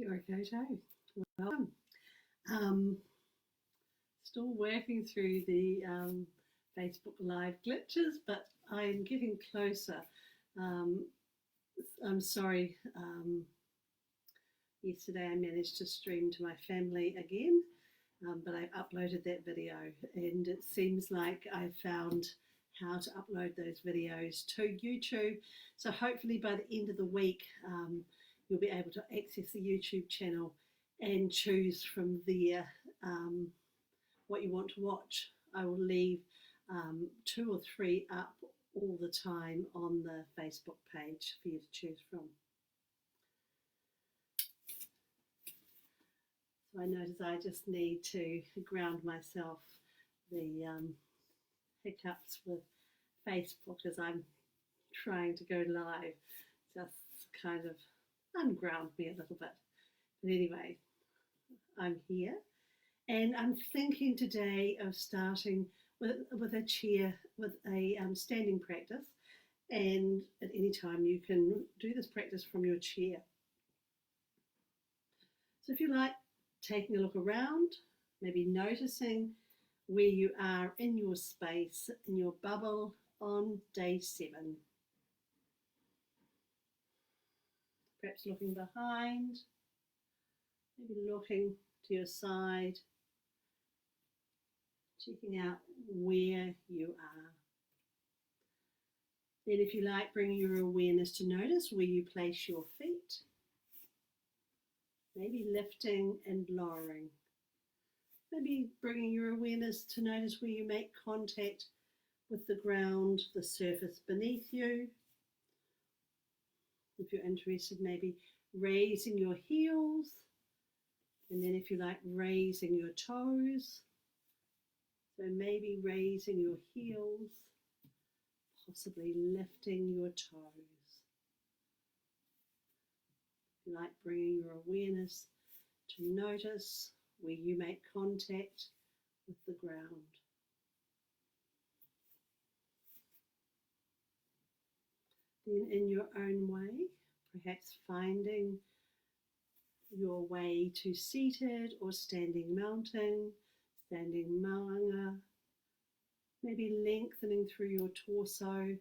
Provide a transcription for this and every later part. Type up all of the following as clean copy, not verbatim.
You're okay, Joe. Welcome. Um, Still working through the Facebook Live glitches, but I'm getting closer. Um, I'm sorry. Yesterday I managed to stream to my family again, but I've uploaded that video, and it seems like I found how to upload those videos to YouTube. So hopefully by the end of the week, you'll be able to access the YouTube channel and choose from there what you want to watch. I will leave 2 or 3 up all the time on the Facebook page for you to choose from. So I notice I just need to ground myself. The hiccups with Facebook as I'm trying to go live just kind of unground me a little bit. But anyway, I'm here, and I'm thinking today of starting with a chair, with a standing practice, and at any time you can do this practice from your chair. So if you like, taking a look around, maybe noticing where you are in your space, in your bubble on day 7. Perhaps looking behind, maybe looking to your side, checking out where you are. Then if you like, bringing your awareness to notice where you place your feet, maybe lifting and lowering. Maybe bringing your awareness to notice where you make contact with the ground, the surface beneath you. If you're interested, maybe raising your heels, and then if you like, raising your toes. So maybe raising your heels, possibly lifting your toes. If you like, bringing your awareness to notice where you make contact with the ground. Then in your own way, perhaps finding your way to seated or standing mountain, standing maunga, maybe lengthening through your torso,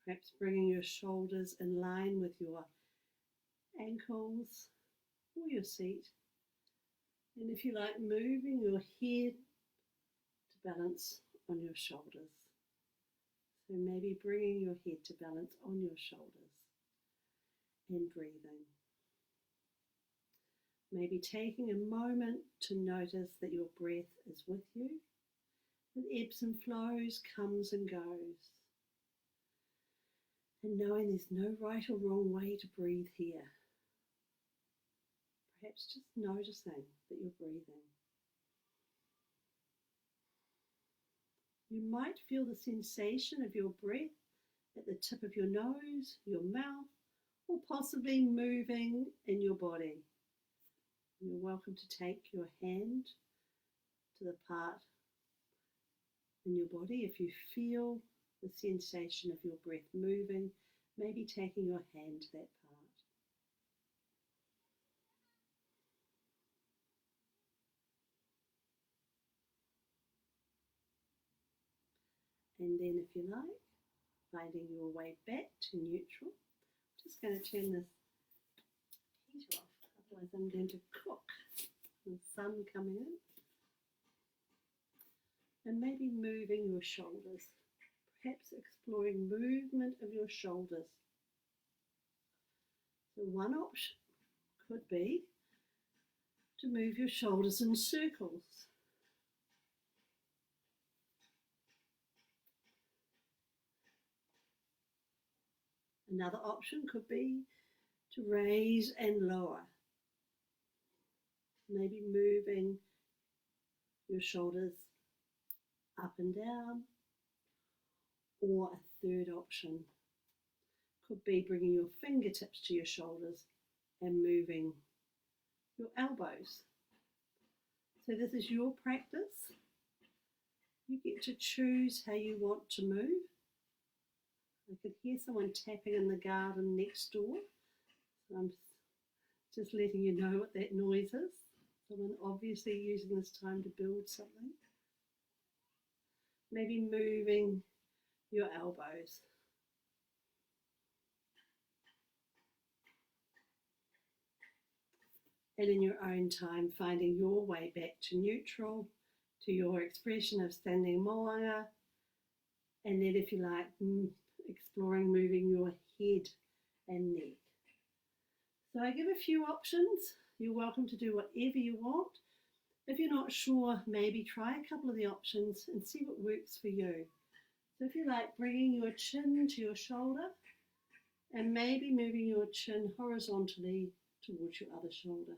perhaps bringing your shoulders in line with your ankles or your seat. And if you like, moving your head to balance on your shoulders. So maybe bringing your head to balance on your shoulders and breathing. Maybe taking a moment to notice that your breath is with you. It ebbs and flows, comes and goes. And knowing there's no right or wrong way to breathe here. Perhaps just noticing that you're breathing. You might feel the sensation of your breath at the tip of your nose, your mouth, or possibly moving in your body. You're welcome to take your hand to the part in your body. If you feel the sensation of your breath moving, maybe taking your hand to that part. And then if you like, finding your way back to neutral. I'm just going to turn this heat off, otherwise I'm going to cook. The sun coming in. And maybe moving your shoulders, perhaps exploring movement of your shoulders. So one option could be to move your shoulders in circles. Another option could be to raise and lower. Maybe moving your shoulders up and down. Or a third option could be bringing your fingertips to your shoulders and moving your elbows. So this is your practice. You get to choose how you want to move. I could hear someone tapping in the garden next door. So I'm Just letting you know what that noise is. Someone obviously using this time to build something. Maybe moving your elbows. And in your own time, finding your way back to neutral, to your expression of standing moanga. And then, if you like, exploring moving your head and neck. So I give a few options. You're welcome to do whatever you want. If you're not sure, maybe try a couple of the options and see what works for you. So if you like, bringing your chin to your shoulder and maybe moving your chin horizontally towards your other shoulder.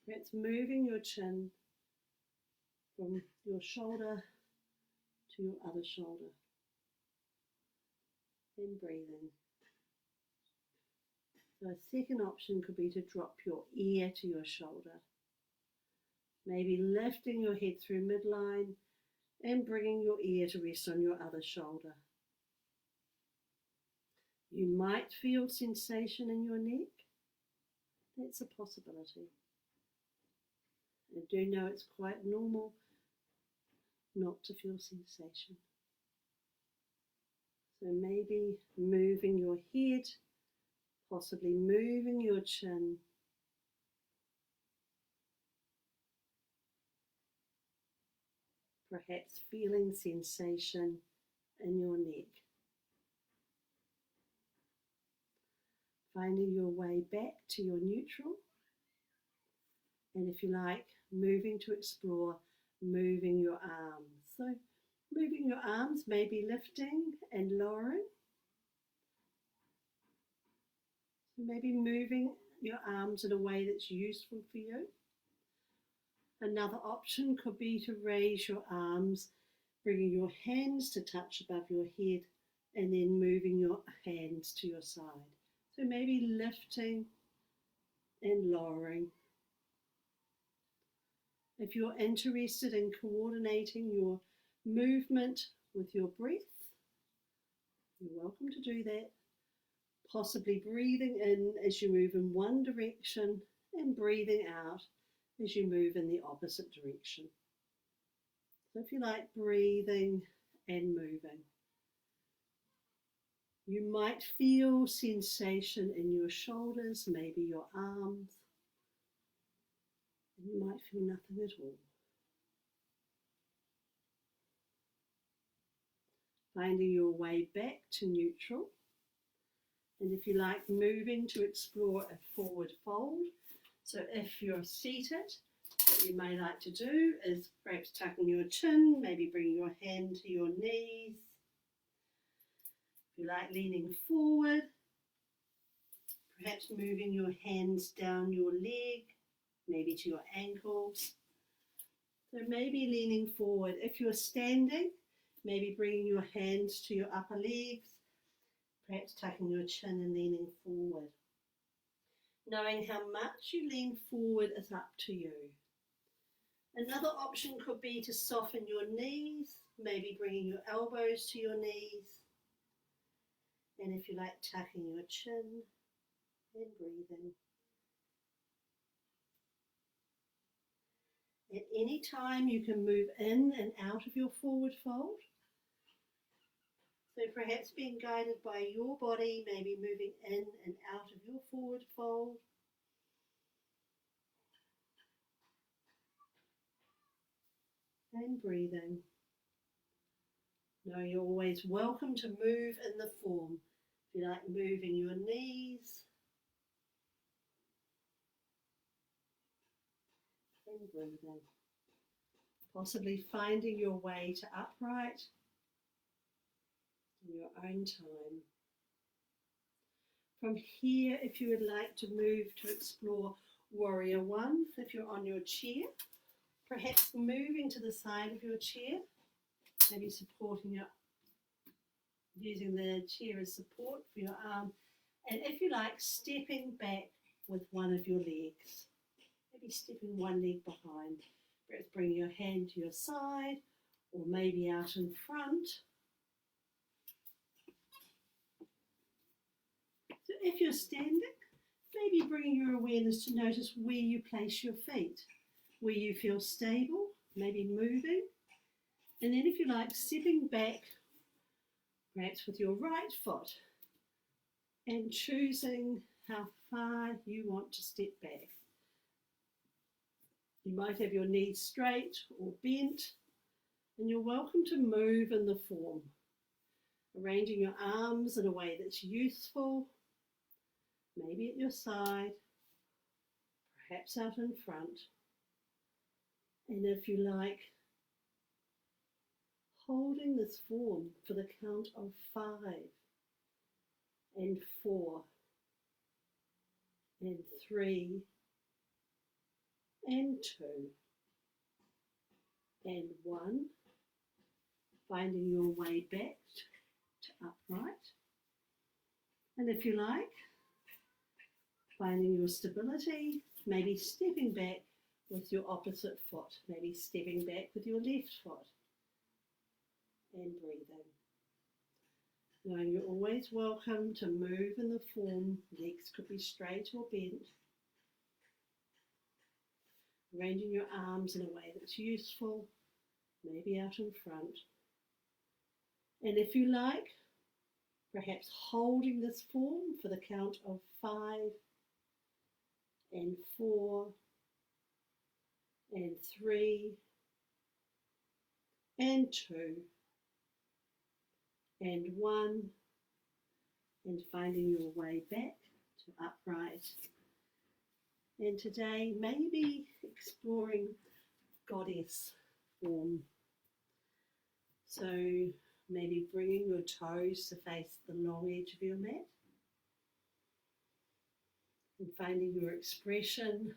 Perhaps moving your chin from your shoulder to your other shoulder. And breathing. So a second option could be to drop your ear to your shoulder. Maybe lifting your head through midline and bringing your ear to rest on your other shoulder. You might feel sensation in your neck. That's a possibility. I do know it's quite normal not to feel sensation. So maybe moving your head, possibly moving your chin. Perhaps feeling sensation in your neck. Finding your way back to your neutral. And if you like, moving to explore, moving your arms. So moving your arms, maybe lifting and lowering. Maybe moving your arms in a way that's useful for you. Another option could be to raise your arms, bringing your hands to touch above your head and then moving your hands to your side. So maybe lifting and lowering. If you're interested in coordinating your movement with your breath, you're welcome to do that. Possibly breathing in as you move in one direction and breathing out as you move in the opposite direction. So if you like, breathing and moving. You might feel sensation in your shoulders, maybe your arms. And you might feel nothing at all. Finding your way back to neutral. And if you like, moving to explore a forward fold. So if you're seated, what you may like to do is perhaps tucking your chin, maybe bringing your hand to your knees. If you like, leaning forward, perhaps moving your hands down your leg, maybe to your ankles. So maybe leaning forward. If you're standing, maybe bringing your hands to your upper legs, perhaps tucking your chin and leaning forward. Knowing how much you lean forward is up to you. Another option could be to soften your knees, maybe bringing your elbows to your knees. And if you like, tucking your chin and breathing. At any time you can move in and out of your forward fold. So perhaps being guided by your body, maybe moving in and out of your forward fold. And breathing. Now you're always welcome to move in the form. If you like, moving your knees. And breathing. Possibly finding your way to upright in your own time. From here, if you would like to move to explore Warrior One, if you're on your chair, perhaps moving to the side of your chair, maybe supporting your, using the chair as support for your arm, and if you like, stepping back with one of your legs, maybe stepping one leg behind, perhaps bringing your hand to your side, or maybe out in front. So if you're standing, Maybe bringing your awareness to notice where you place your feet, where you feel stable, maybe moving. And then if you like, stepping back, perhaps with your right foot, and choosing how far you want to step back. You might have your knees straight or bent, and you're welcome to move in the form, arranging your arms in a way that's useful, maybe at your side, perhaps out in front. And if you like, holding this form for the count of 5 and 4 and 3 and 2 and 1, finding your way back to upright. And if you like, finding your stability, maybe stepping back with your opposite foot, maybe stepping back with your left foot, and breathing. Knowing you're always welcome to move in the form, legs could be straight or bent. Arranging your arms in a way that's useful, maybe out in front. And if you like, perhaps holding this form for the count of 5 and 4 and 3 and 2 and 1, and finding your way back to upright. And today, maybe exploring goddess form. So maybe bringing your toes to face the long edge of your mat and finding your expression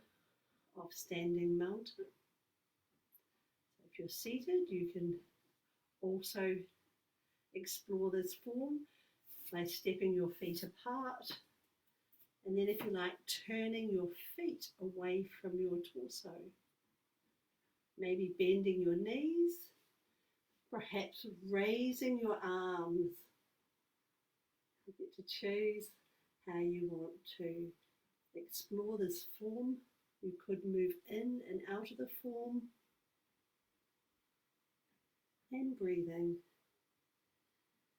of standing mountain. So if you're seated, you can also explore this form by stepping your feet apart. And then if you like, turning your feet away from your torso. Maybe bending your knees, perhaps raising your arms. You get to choose how you want to explore this form. You could move in and out of the form. And breathing.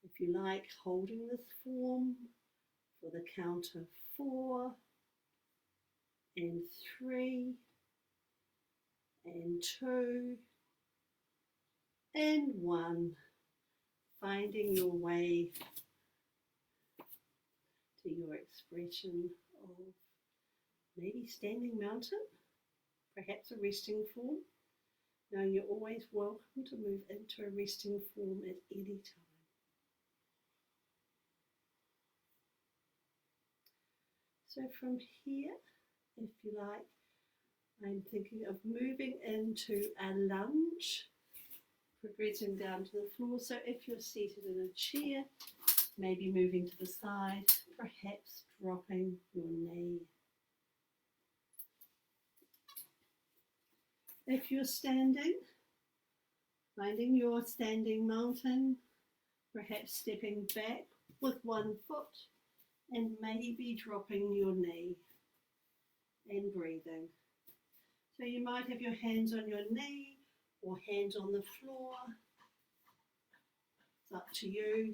If you like, holding this form for the count of 4 and 3 and 2 and 1, finding your way to your expression of maybe standing mountain, perhaps a resting form. Now you're always welcome to move into a resting form at any time. So from here, if you like, I'm thinking of moving into a lunge, progressing down to the floor. So if you're seated in a chair, maybe moving to the side, perhaps dropping your knee. If you're standing, finding your standing mountain, perhaps stepping back with one foot and maybe dropping your knee and breathing. So you might have your hands on your knee or hands on the floor. It's up to you.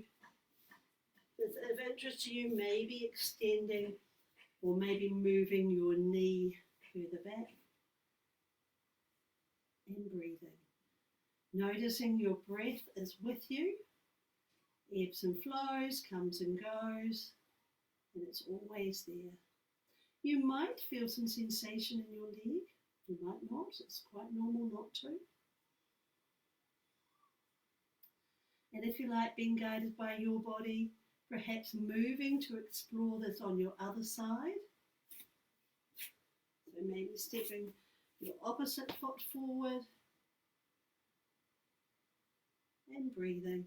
If it's of interest to you, maybe extending or maybe moving your knee further back and breathing. Noticing your breath is with you, ebbs and flows, comes and goes, and it's always there. You might feel some sensation in your leg, you might not, it's quite normal not to. And if you like, being guided by your body, perhaps moving to explore this on your other side. So maybe stepping your opposite foot forward and breathing,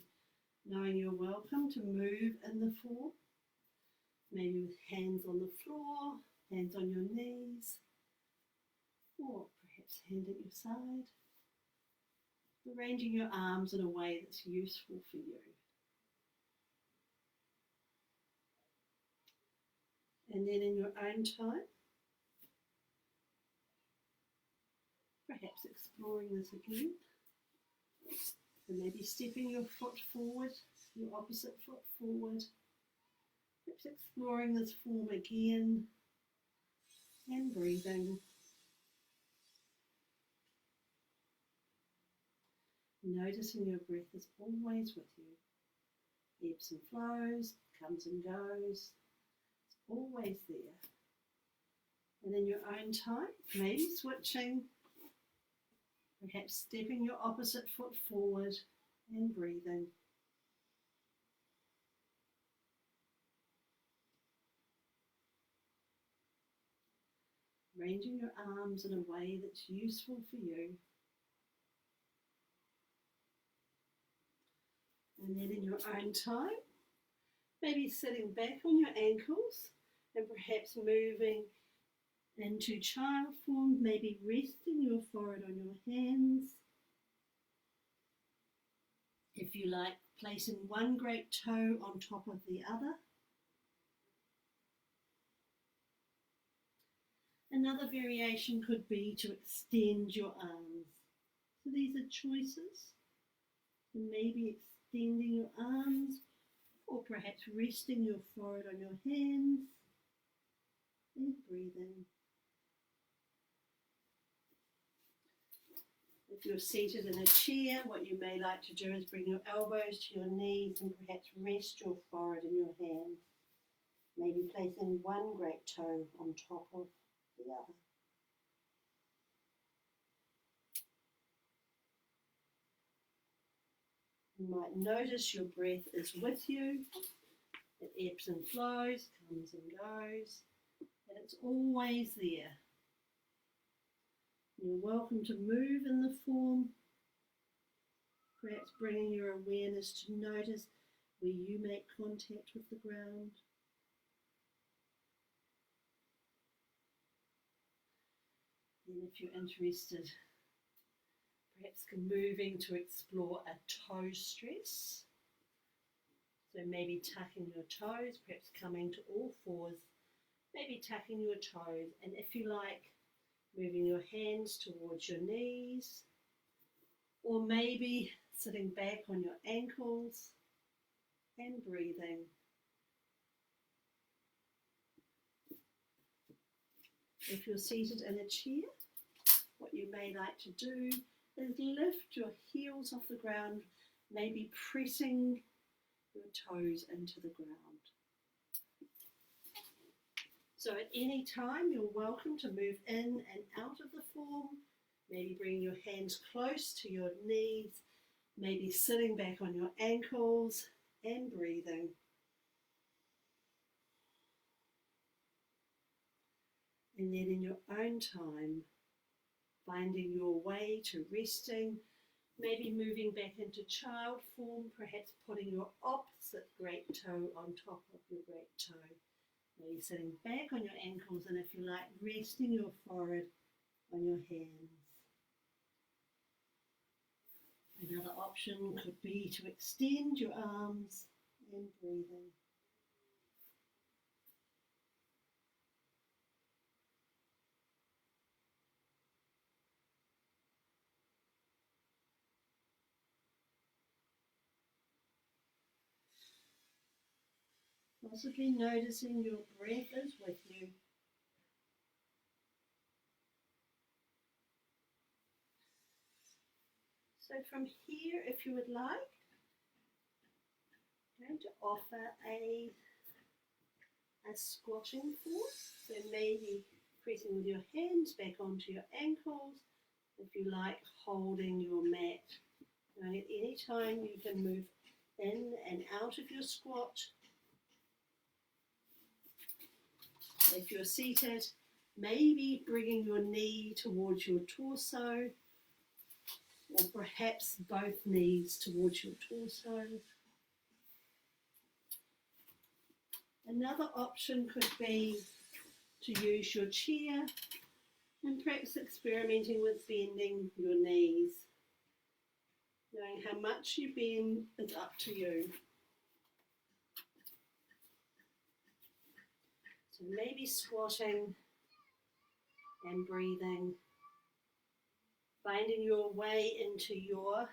knowing you're welcome to move in the form. Maybe with hands on the floor, hands on your knees, or perhaps hand at your side. Arranging your arms in a way that's useful for you. And then in your own time, perhaps exploring this again. So maybe stepping your foot forward, your opposite foot forward, perhaps exploring this form again and breathing. Noticing your breath is always with you. Ebbs and flows, comes and goes, it's always there. And in your own time, maybe switching, perhaps stepping your opposite foot forward and breathing. Arranging your arms in a way that's useful for you. And then in your own time, maybe sitting back on your ankles and perhaps moving into child form, maybe resting your forehead on your hands. If you like, placing one great toe on top of the other. Another variation could be to extend your arms. So these are choices. And maybe extending your arms, or perhaps resting your forehead on your hands and breathing. If you're seated in a chair, what you may like to do is bring your elbows to your knees and perhaps rest your forehead in your hands. Maybe placing one great toe on top of the other. You might notice your breath is with you. It ebbs and flows, comes and goes, and it's always there. You're welcome to move in the form, perhaps bringing your awareness to notice where you make contact with the ground. And if you're interested, perhaps moving to explore a toe stress. So maybe tucking your toes, perhaps coming to all fours, maybe tucking your toes, and if you like, moving your hands towards your knees, or maybe sitting back on your ankles and breathing. If you're seated in a chair, what you may like to do is lift your heels off the ground, maybe pressing your toes into the ground. So at any time, you're welcome to move in and out of the form, maybe bring your hands close to your knees, maybe sitting back on your ankles and breathing. And then in your own time, finding your way to resting, maybe moving back into child form, perhaps putting your opposite great toe on top of your great toe. Maybe sitting back on your ankles, and if you like, resting your forehead on your hands. Another option could be to extend your arms and breathing. Possibly noticing your breath is with you. So from here, if you would like, I'm going to offer a squatting form. So maybe pressing with your hands back onto your ankles, if you like, holding your mat. Now at any time you can move in and out of your squat. If you're seated, maybe bringing your knee towards your torso, or perhaps both knees towards your torso. Another option could be to use your chair and perhaps experimenting with bending your knees. Knowing how much you bend is up to you. So So maybe squatting and breathing, finding your way into your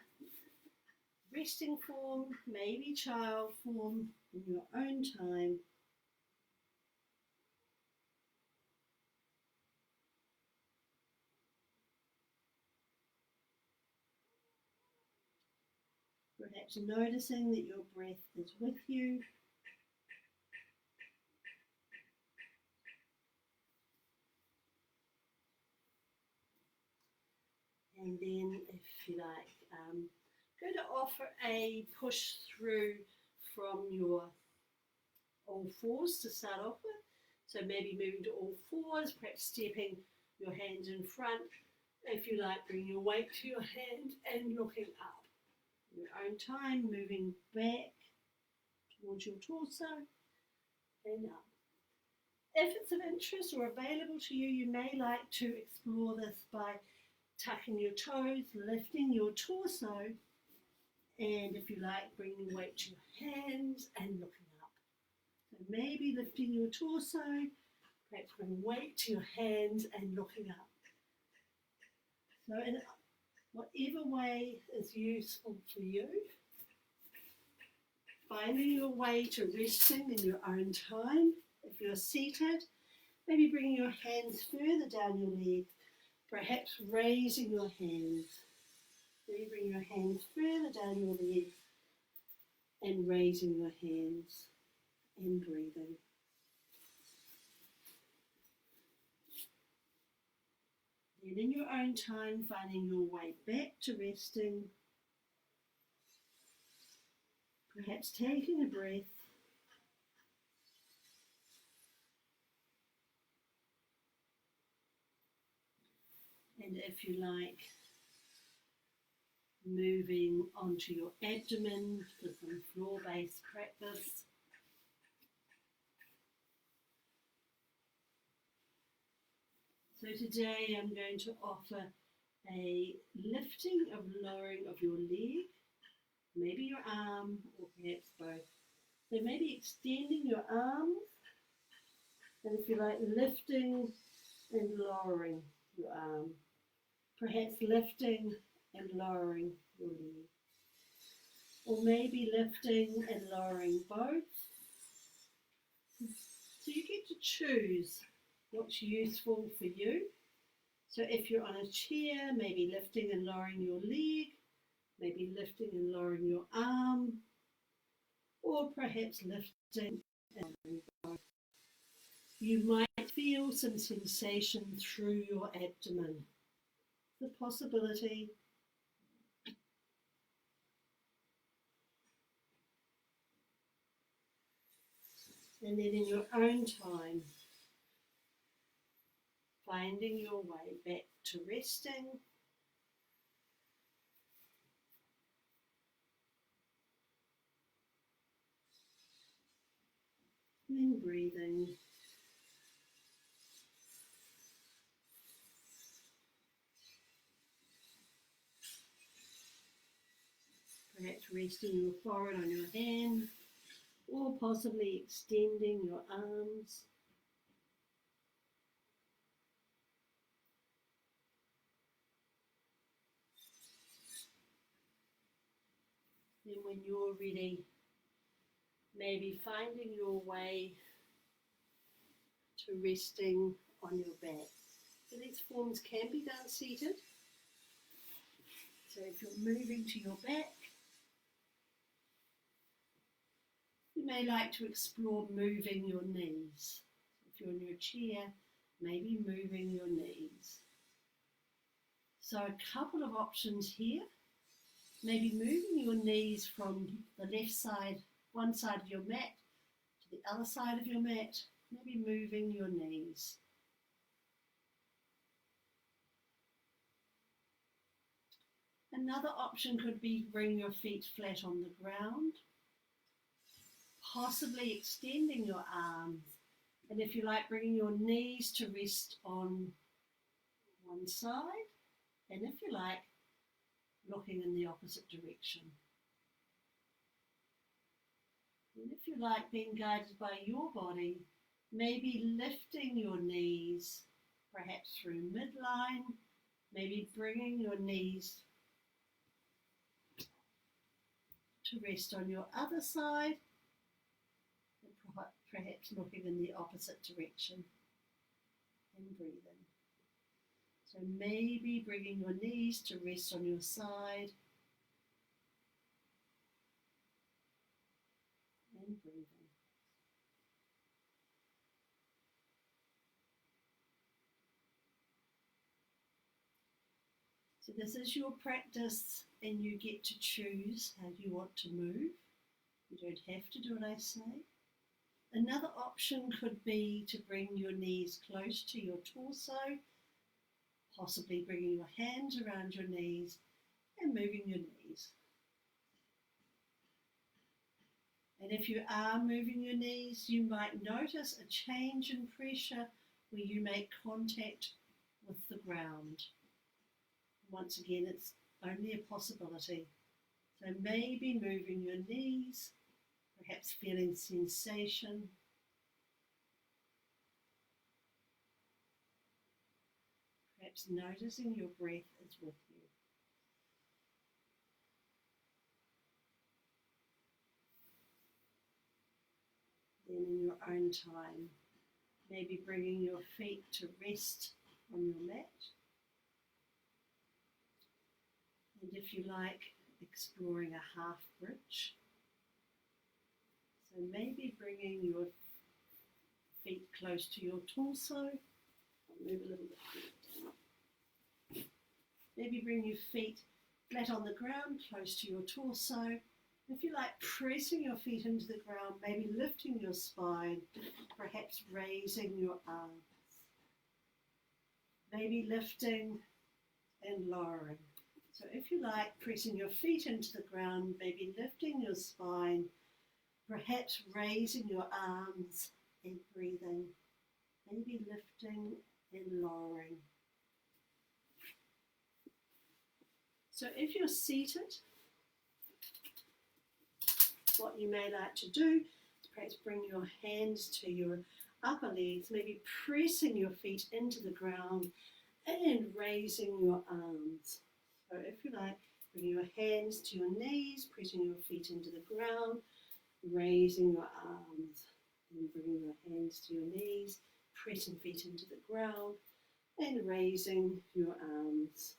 resting form, maybe child form, in your own time. Perhaps noticing that your breath is with you. And then, if you like, going to offer a push through from your all fours to start off with. So maybe moving to all fours, perhaps stepping your hands in front. If you like, bring your weight to your hand and looking up. In your own time, moving back towards your torso and up. If it's of interest or available to you, you may like to explore this by tucking your toes, lifting your torso, and if you like, bringing weight to your hands and looking up. So maybe lifting your torso, perhaps bring weight to your hands and looking up. So in whatever way is useful for you, finding your way to resting in your own time. If you're seated, maybe bringing your hands further down your leg, perhaps raising your hands. Maybe bring your hands further down your leg and raising your hands and breathing. Then in your own time, finding your way back to resting, perhaps taking a breath, and if you like, moving onto your abdomen for some floor-based practice. So today I'm going to offer a lifting of lowering of your leg, maybe your arm or perhaps both. So maybe extending your arms, and if you like, lifting and lowering your arm. Perhaps lifting and lowering your leg. Or maybe lifting and lowering both. So you get to choose what's useful for you. So if you're on a chair, maybe lifting and lowering your leg, maybe lifting and lowering your arm, or perhaps lifting and lowering both. You might feel some sensation through your abdomen. The possibility. And then in your own time, finding your way back to resting. And then breathing. Perhaps resting your forehead on your hand, or possibly extending your arms. Then when you're ready, maybe finding your way to resting on your back. So these forms can be done seated. So if you're moving to your back, you may like to explore moving your knees. If you're in your chair, maybe moving your knees. So a couple of options here. Maybe moving your knees from the left side, one side of your mat, to the other side of your mat. Maybe moving your knees. Another option could be bring your feet flat on the ground, possibly extending your arms, and if you like, bringing your knees to rest on one side, and if you like, looking in the opposite direction. And if you like, being guided by your body Maybe lifting your knees, perhaps through midline, maybe bringing your knees to rest on your other side, and perhaps looking in the opposite direction and breathing. So maybe bringing your knees to rest on your side and breathing. So this is your practice and you get to choose how you want to move. You don't have to do what I say. Another option could be to bring your knees close to your torso, possibly bringing your hands around your knees and moving your knees. And if you are moving your knees, you might notice a change in pressure where you make contact with the ground. Once again, it's only a possibility. So maybe moving your knees, perhaps feeling sensation. Perhaps noticing your breath is with you. Then in your own time, maybe bringing your feet to rest on your mat. And if you like, exploring a half bridge. So maybe bringing your feet close to your torso. I'll move a little bit. Maybe bring your feet flat on the ground, close to your torso. If you like, pressing your feet into the ground, maybe lifting your spine, perhaps raising your arms. Maybe lifting and lowering. So if you like, pressing your feet into the ground, maybe lifting your spine, perhaps raising your arms and breathing, maybe lifting and lowering. So if you're seated, what you may like to do is perhaps bring your hands to your upper legs, maybe pressing your feet into the ground and raising your arms. So if you like, bring your hands to your knees, pressing your feet into the ground, raising your arms, and bringing your hands to your knees, pressing feet into the ground, and raising your arms.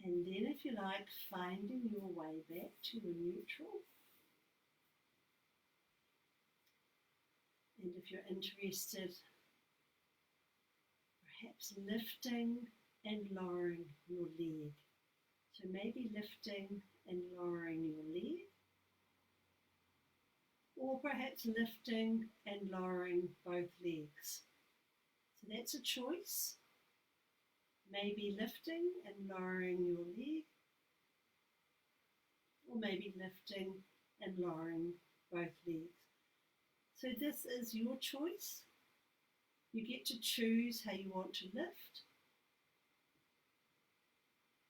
And then if you like, finding your way back to your neutral. And if you're interested, perhaps lifting and lowering your leg. So maybe lifting and lowering your leg, or perhaps lifting and lowering both legs. So that's a choice. Maybe lifting and lowering your leg, or maybe lifting and lowering both legs. So this is your choice. You get to choose how you want to lift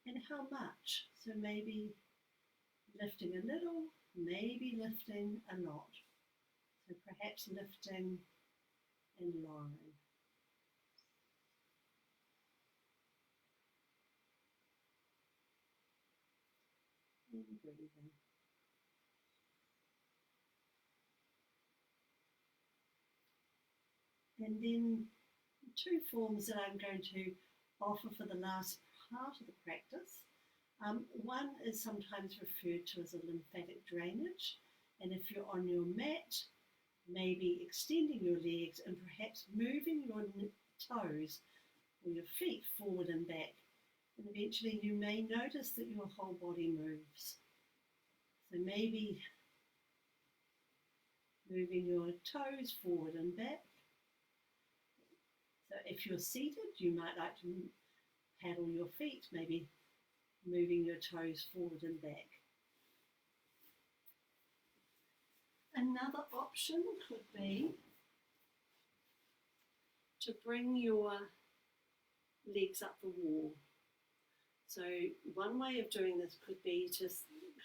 and how much. So maybe lifting a little, maybe lifting a lot. So perhaps lifting and lowering. And breathing. And then two forms that I'm going to offer for the last part of the practice. One is sometimes referred to as a lymphatic drainage, and if you're on your mat, maybe extending your legs and perhaps moving your toes or your feet forward and back, and eventually you may notice that your whole body moves. So maybe moving your toes forward and back. So if you're seated, you might like to paddle your feet, maybe moving your toes forward and back. Another option could be to bring your legs up the wall. So one way of doing this could be to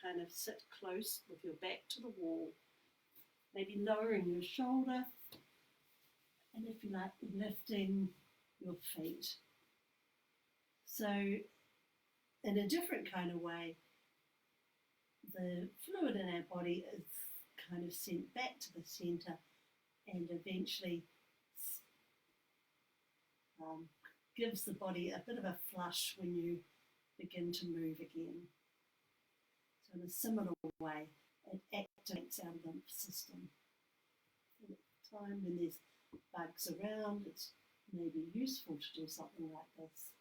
kind of sit close with your back to the wall, maybe lowering your shoulder, and if you like, lifting your feet. So in a different kind of way, the fluid in our body is kind of sent back to the centre and eventually gives the body a bit of a flush when you begin to move again. So in a similar way, it activates our lymph system. At the time when there's bugs around, it's maybe useful to do something like this.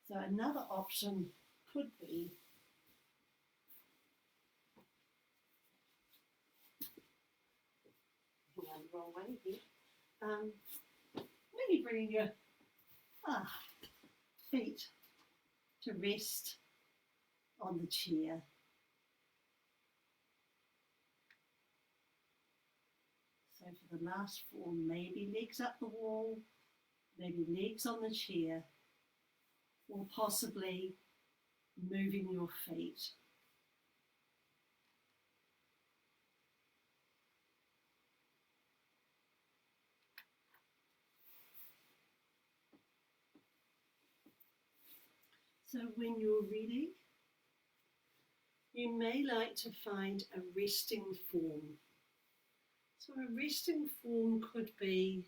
So another option could be the wrong way here. Maybe bringing your feet to rest on the chair. So for the last form, maybe legs up the wall, maybe legs on the chair, or possibly moving your feet. So when you're ready, you may like to find a resting form. So a resting form could be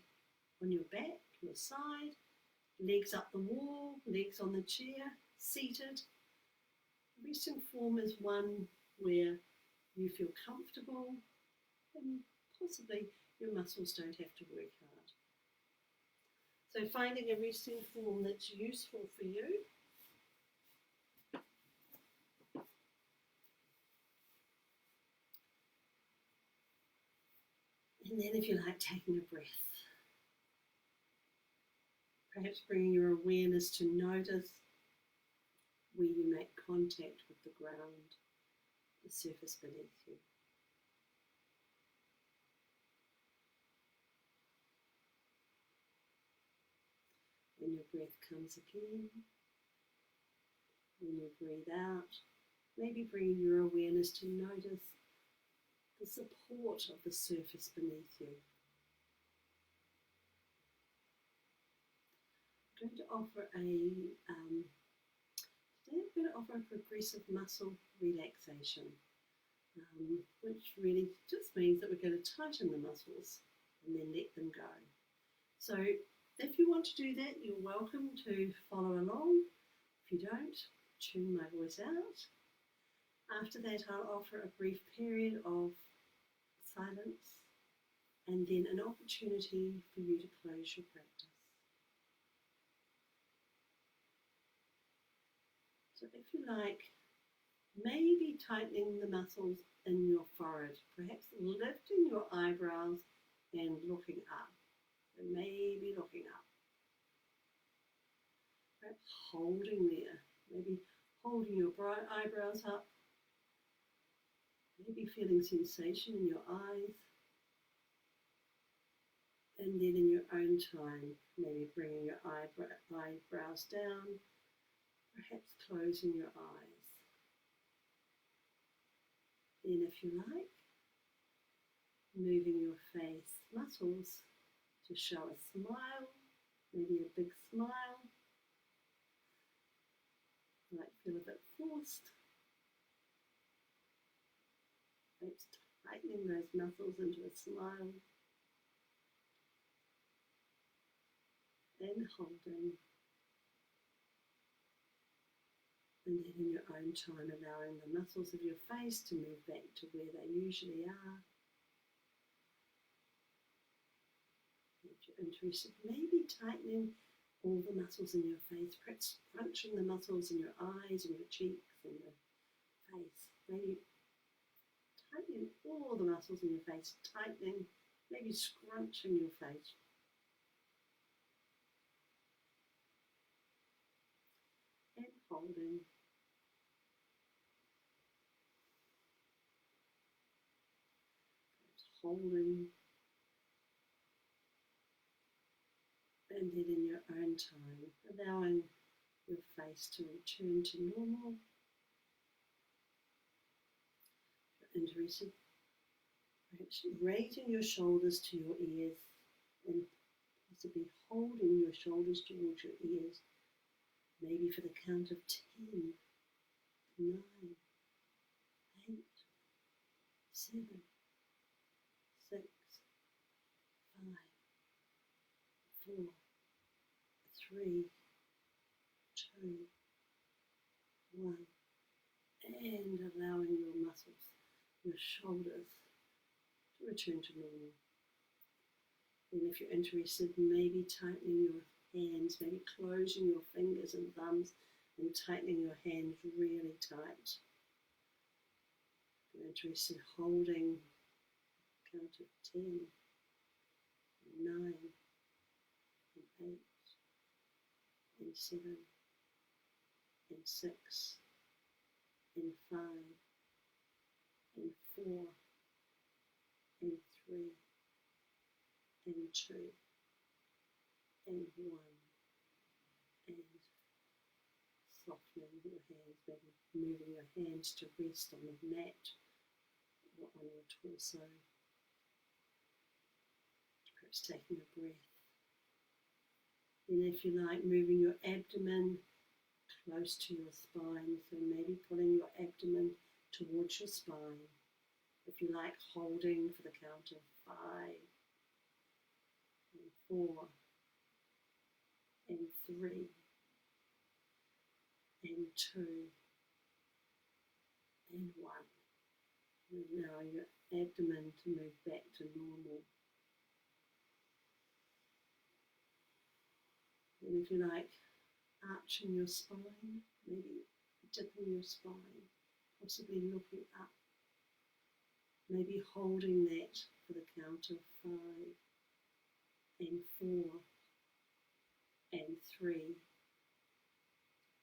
on your back, your side, legs up the wall, legs on the chair, seated. A resting form is one where you feel comfortable and possibly your muscles don't have to work hard. So finding a resting form that's useful for you. And then if you like, taking a breath. Perhaps bringing your awareness to notice where you make contact with the ground, the surface beneath you. When your breath comes again, when you breathe out, maybe bringing your awareness to notice the support of the surface beneath you. I'm going to offer a progressive muscle relaxation, which really just means that we're going to tighten the muscles and then let them go. So if you want to do that, you're welcome to follow along. If you don't, tune my voice out. After that, I'll offer a brief period of silence and then an opportunity for you to close your practice. So if you like, maybe tightening the muscles in your forehead, perhaps lifting your eyebrows and looking up. So maybe looking up. Perhaps holding there, maybe holding your bright eyebrows up, maybe feeling sensation in your eyes, and then in your own time, maybe bringing your eyebrows down, perhaps closing your eyes. Then if you like, moving your face muscles to show a smile, maybe a big smile. Might feel a bit forced. Perhaps tightening those muscles into a smile. And holding. And then in your own time, allowing the muscles of your face to move back to where they usually are. If you're interested, maybe tightening all the muscles in your face, perhaps crunching the muscles in your eyes and your cheeks and your face. Maybe tightening all the muscles in your face, tightening, maybe scrunching your face. And holding. Perhaps holding. And and then in your own time, allowing your face to return to normal. If you're interested, perhaps raising your shoulders to your ears and possibly holding your shoulders towards your ears, maybe for the count of 10, 9, 8, 7, 6, 5, 4, 3, 2, 1, and allowing your muscles, your shoulders, to return to normal. And if you're interested, maybe tightening your hands, maybe closing your fingers and thumbs and tightening your hands really tight. If you're interested, holding count of 10, 9, and 8, and 7, and 6, and 5, and 4, and 3, and 2, and 1, and softening your hands, maybe moving your hands to rest on the mat or on your torso. Perhaps taking a breath. And if you like, moving your abdomen close to your spine, so maybe pulling your abdomen towards your spine. If you like, holding for the count of 5, and 4, and 3, and 2, and 1. And allow your abdomen to move back to normal. And if you like, arching your spine, maybe dipping your spine, possibly looking up, maybe holding that for the count of 5, and 4, and 3,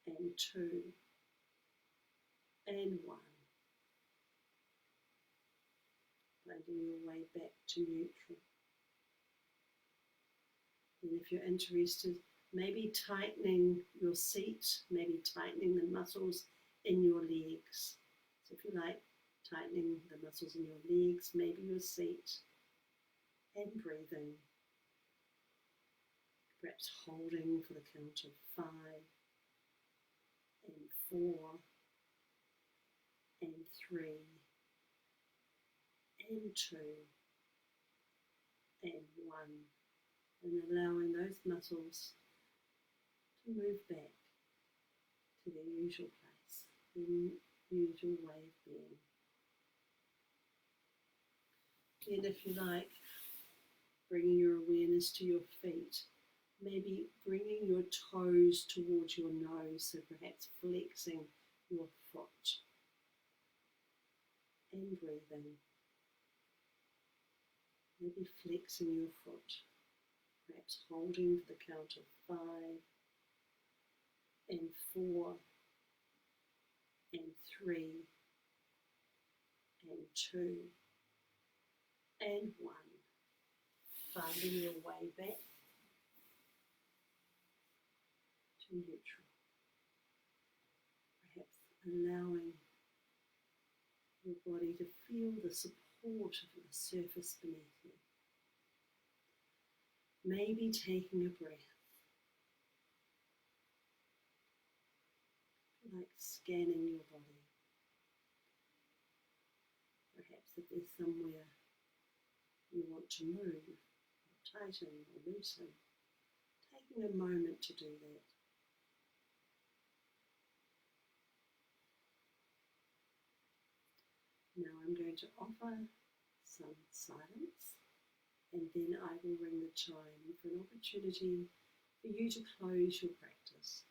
and 2, and 1. Finding your way back to neutral. And if you're interested, maybe tightening your seat, maybe tightening the muscles in your legs. So if you like, tightening the muscles in your legs, maybe your seat, and breathing. Perhaps holding for the count of 5, and 4, and 3, and 2, and 1. And allowing those muscles to move back to their usual place, their usual way of being. And if you like, bringing your awareness to your feet, maybe bringing your toes towards your nose, so perhaps flexing your foot and breathing. Maybe flexing your foot, perhaps holding for the count of 5, and 4, and 3, and 2, and 1. Finding your way back to neutral. Perhaps allowing your body to feel the support of the surface beneath you. Maybe taking a breath, like scanning your body. Perhaps if there's somewhere you want to move, or tighten or loosen, taking a moment to do that. Now I'm going to offer some silence, and then I will ring the chime for an opportunity for you to close your practice.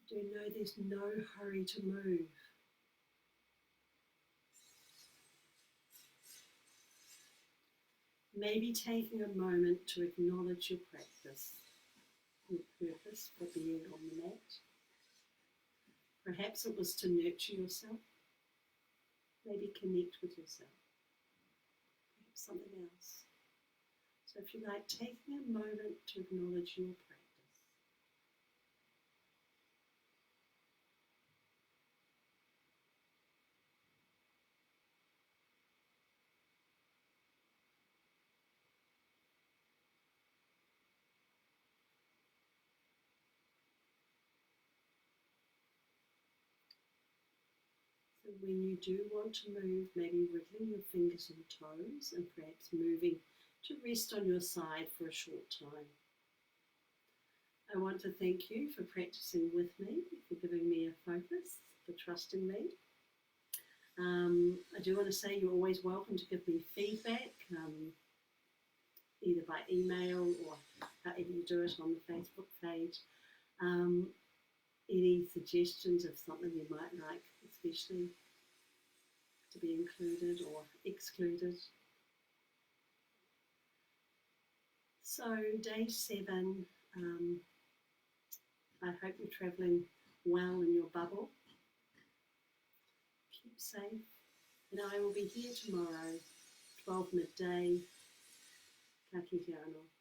Do know there's no hurry to move. Maybe taking a moment to acknowledge your practice, your purpose for being on the mat. Perhaps it was to nurture yourself, maybe connect with yourself, perhaps something else. So if you like, taking a moment to acknowledge your practice. So when you do want to move, maybe wriggling your fingers and toes and perhaps moving to rest on your side for a short time. I want to thank you for practicing with me, for giving me a focus, for trusting me. I do want to say you're always welcome to give me feedback, either by email or however you do it on the Facebook page. Any suggestions of something you might like, especially to be included or excluded. So day 7, I hope you're travelling well in your bubble. Keep safe, and I will be here tomorrow, 12 midday. Ka kite anō.